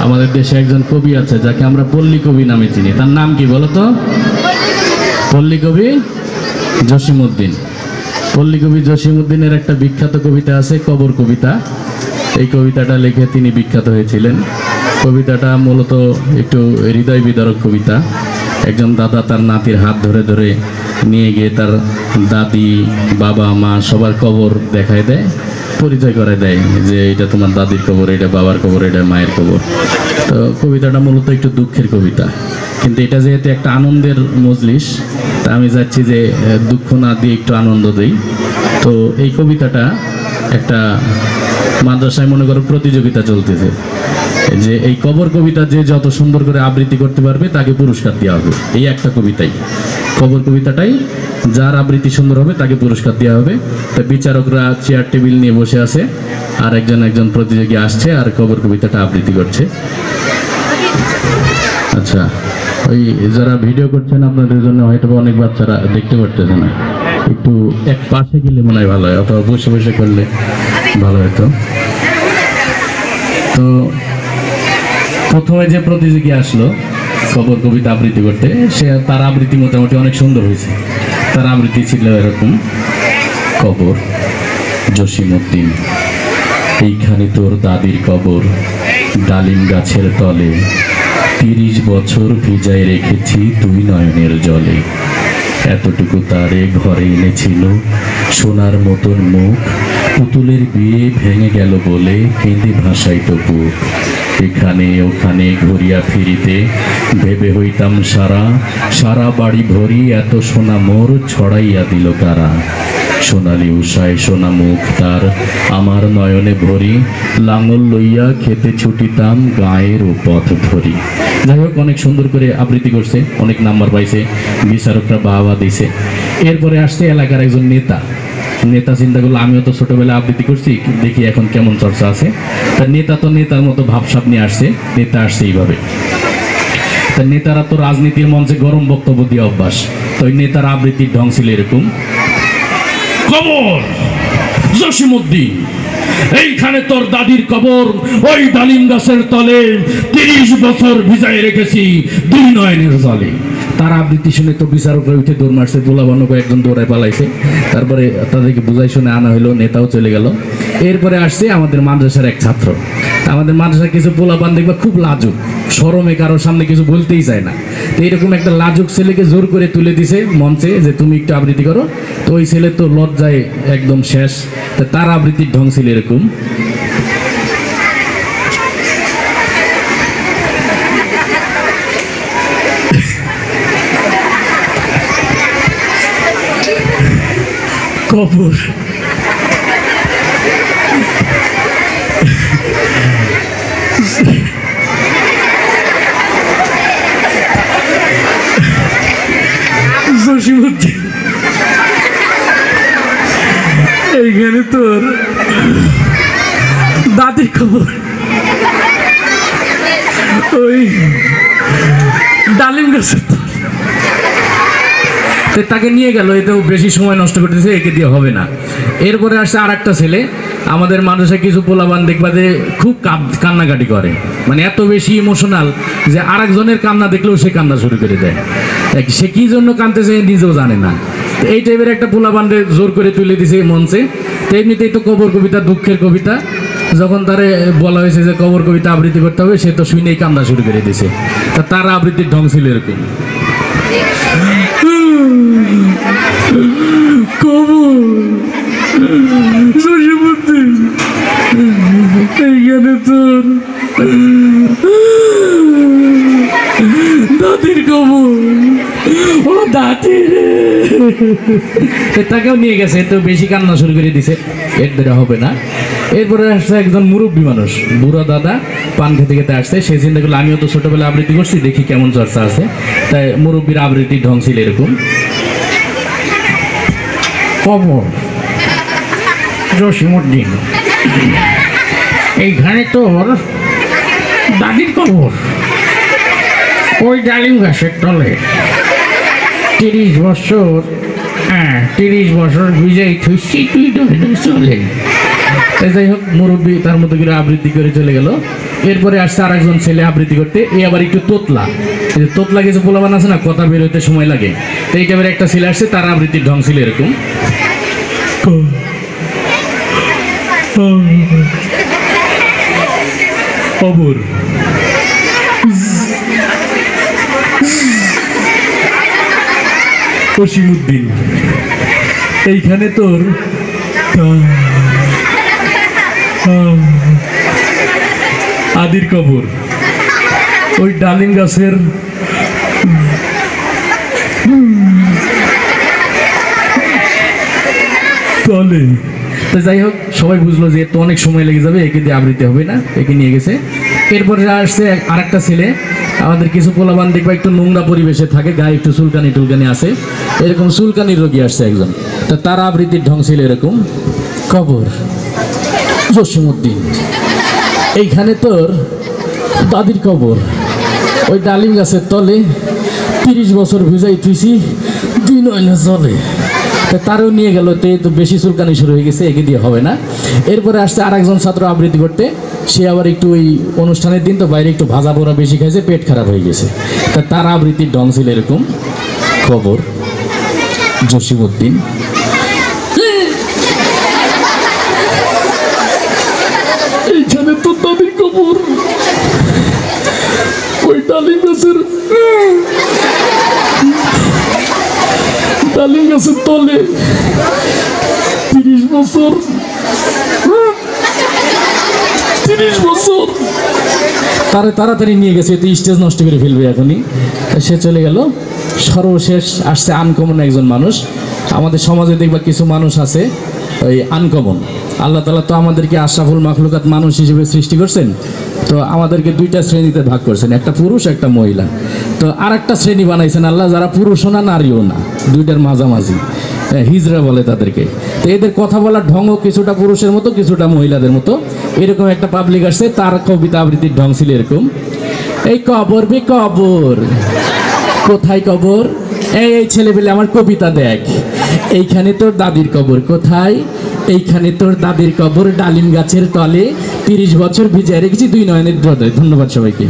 আমাদের দেশে একজন কবি আছে যাকে আমরা পল্লী কবি নামে চিনি। তার নাম কি বলো তো? পল্লী কবি জসিমউদ্দিন। পল্লী কবি জসিমউদ্দিনের একটা বিখ্যাত কবিতা আছে, কবর কবিতা। এই কবিতাটা লিখে তিনি বিখ্যাত হয়েছিলেন। কবিতাটা মূলত একটু হৃদয় বিদারক কবিতা। একজন দাদা তার নাতির হাত ধরে ধরে নিয়ে গিয়ে তার দাদি, বাবা, মা সবার কবর দেখায় দেয়, পরিচয় করে দেয় যে এটা তোমার দাদির কবর, এটা বাবার কবর, এটা মায়ের কবর। তো কবিতাটা মূলত একটু দুঃখের কবিতা, কিন্তু এটা যেহেতু একটা আনন্দের মজলিস, তা আমি চাচ্ছি যে দুঃখ না দিয়ে একটু আনন্দ দেই। তো এই কবিতাটা একটা মাদ্রাসায় মনে করো প্রতিযোগিতা চলতেছে যে এই কবর কবিতা যে যত সুন্দর করে আবৃত্তি করতে পারবে তাকে পুরস্কার দেওয়া হবে। এই একটা কবিতাই, কবর কবিতাটাই যার আবৃত্তি সুন্দর হবে তাকে পুরস্কার দেওয়া হবে। তা বিচারকরা চেয়ার টেবিল নিয়ে বসে আছে, আর একজন প্রতিযোগী আসছে আর কবর কবিতাটা আবৃত্তি করছে। আচ্ছা, ওই যারা ভিডিও করছেন আপনাদের জন্য হয়তো অনেক বাচ্চারা দেখতে পারতেছে না, একটু এক পাশে গেলে মনে হয় ভালো হয়, অথবা বসে বসে করলে ভালো হতো। তো প্রথমে যে প্রতিযোগী আসলো কবর কবিতা আবৃত্তি করতে, সে তার আবৃত্তি মোটামুটি অনেক সুন্দর হয়েছে। তার আবৃত্তি ছিল এরকম: কবর জসিমউদ্দিন, এইখানে তোর দাদির কবর, ডালিম গাছের তলে, 30 বছর ভিজায় রেখেছি তুই নয়নের জলে। এতটুকু তারে ঘরে এনেছিল সোনার মতন মুখ, পুতুলের বিয়ে ভেঙে গেল বলে কেঁদে ভাসাইত বুক। এখানে ওখানে ঘুরিয়া ফিরিতে ভেবে হইতাম সারা, সারা বাড়ি ভরি এত সোনা মোর ছড়াইয়া দিল কারা। সোনালি উষায় সোনা মুখ তার আমার নয়নে ভরি, লাঙল লইয়া খেতে ছুটিতাম গায়ের ও পথ ধরি। যাই হোক, অনেক সুন্দর করে আবৃত্তি করছে, অনেক নাম্বার পাইছে, বিচারকরা বাহবা দিছে। এরপরে আসছে এলাকার একজন নেতা। নেতা চিন্তা করলো আমিও তো ছোটবেলায় আবৃত্তি করছি, দেখি এখন কেমন চর্চা আছে। তার নেতা তো নেতার মতো ভাবসাব নিয়ে আসছে, নেতা আসছে এইভাবে। তা নেতারা তো রাজনীতির মঞ্চে গরম বক্তব্য দিয়ে অভ্যাস, তো ওই নেতার আবৃত্তির ঢং ছিল এরকম: কবর জসিমউদ্দিন, এইখানে তোর দাদির কবর, ওই ডালিম গাছের তলে, 30 বছর ভিজায় রেখেছি দুই নয়নের জলে। তার আবৃত্তি শুনে তো বিচারকরা উঠে দৌড় মারছে, দোলাবানো কয়েকজন দৌড়ায় পালাইছে। তারপরে তাদেরকে বুঝাই শুনে আনা হলো, নেতাও চলে গেল। এরপরে আসছে আমাদের মাদ্রাসার এক ছাত্র। আমাদের মাদ্রাসার কিছু পোলাপান দেখবা খুব লাজুক, শরমে কারোর সামনে কিছু বলতেই চায় না। তো এইরকম একটা লাজুক ছেলেকে জোর করে তুলে দিছে মঞ্চে যে তুমি একটু আবৃত্তি করো। তো ওই ছেলে তো লজ্জায় একদম শেষ। তার আবৃত্তির ঢং ছিল এরকম: কবর জসিমউদ্দিন, এইখানে তোর দাদির খবর, ওই ডালিম গাছের তাকে নিয়ে গেল। এতেও বেশি সময় নষ্ট করতেছে, একে দিয়ে হবে না। এরপরে আসছে আর একটা ছেলে। আমাদের মানুষের কিছু পোলাবান দেখবা যে খুব কান্নাকাটি করে, মানে এত বেশি ইমোশনাল যে আরেকজনের কান্না দেখলেও সে কান্না শুরু করে দেয়। সে কি জন্য কাঁদতেছে নিজেও জানে না। এই টাইপের একটা পোলাবানকে জোর করে তুলে দিছে মঞ্চে। তো এমনিতেই তো কবর কবিতা দুঃখের কবিতা, যখন তারে বলা হয়েছে যে কবর কবিতা আবৃত্তি করতে হবে, সে তো শুনেই কান্না শুরু করে দিছে। তা তার আবৃত্তির ঢং ছিল এরকম: কবর জসিমউদ্দিন, এইখানে তোর দাদির কবর, ও দাদি রে। তাকেও নিয়ে গেছে, তো বেশি কান্না শুরু করে দিছে, এর দ্বারা হবে না। এরপরে আসছে একজন মুরব্বী মানুষ, বুড়া দাদা, পান খেতে খেতে আসছে। সে চিন্তা করলো আমিও তো ছোটবেলায় আবৃত্তি করছি, দেখি কেমন চর্চা আছে। তাই মুরব্বীর আবৃত্তির ঢং ছিল এরকম: কবর জসিমউদ্দিন, এইখানে তোর দাদির কবর, ওই ডালিম গাছের তলে, 30 বছর, 30 বছর ভিজাই থুইছি তুই চলে। যাই হোক, মুরব্বী তার মতো করে আবৃত্তি করে চলে গেল। এরপরে আসছে আরেকজন ছেলে আবৃত্তি করতে, এই আবার একটু তোতলা, এই যে তোতলা কিছু পোলাবান আছে না, কথা বের হইতে সময় লাগে, তো এই টাইপের একটা ছেলে আসছে, তার আবৃত্তির ঢং ছিল এরকম। কবর জসিমউদ্দিন, এইখানে তোর আদির কবর, ওই ডালিম গাছের তলে। তো যাই হোক, সবাই বুঝলো যে তো অনেক সময় লেগে যাবে, একে দিয়ে আবৃত্তি হবে না, একে নিয়ে গেছে। এরপরে আসছে আরেকটা ছেলে, আমাদের কিছু পোলাবান দেখবা একটু নোংরা পরিবেশে থাকে, গায়ে একটু চুলকানি টুলকানি আছে, এরকম চুলকানির রোগী আসছে একজন, তো তার আবৃত্তির ঢং ছিল এরকম। কবর জসিমউদ্দিন, এইখানে তোর দাদির কবর, ওই ডালিম গাছের তলে 30 বছর ভিজাই তুইছি, দিন হইলে চলে। তারও নিয়ে গেল, তো বেশি চুলকানি শুরু হয়ে গেছে, একে দিয়ে হবে না। এরপরে আসছে আরেকজন ছাত্র আবৃত্তি করতে, সে আবার একটু ওই অনুষ্ঠানের দিন তো বাইরে একটু ভাজা পোড়া বেশি খাইছে, পেট খারাপ হয়ে গেছে, তা তার আবৃত্তির ঢং ছিল এরকম। কবর জসিমউদ্দিন, এইখানে তো দাদির কবর, ওই ডালিম গাছের তলে 30 বছর তারে তাড়াতাড়ি নিয়ে গেছে, এতে স্টেজ নষ্ট করে ফেলবে এখনই, সে চলে গেল। সর্বশেষ আসছে আনকমন একজন মানুষ। আমাদের সমাজে দেখবা কিছু মানুষ আছে ওই আনকমন, আল্লাহ তাআলা তো আমাদেরকে আশরাফুল মাখলুকাত মানুষ হিসেবে সৃষ্টি করছেন, তো আমাদেরকে দুইটা শ্রেণীতে ভাগ করছেন, একটা পুরুষ একটা মহিলা। তো আর একটা শ্রেণী বানাইছেন আল্লাহ, যারা পুরুষও না নারীও না, দুইটার মাঝামাঝি, হিজড়া বলে তাদেরকে। তো এদের কথা বলার ঢংও কিছুটা পুরুষের মতো, কিছুটা মহিলাদের মতো। এরকম একটা পাবলিক আসছে, তার কবিতা আবৃত্তির ঢং ছিল এরকম। এই কবর বে কবর, কোথায় কবর, এই ছেলে পেলে আমার কবিতা দেখ, এইখানে তোর দাদির কবর কোথায়, এইখানে তোর দাদির কবর ডালিম গাছের তলে, 30 বছর ভিজিয়ে রেখেছি 2 নয়নের জলে। ধন্যবাদ সবাইকে।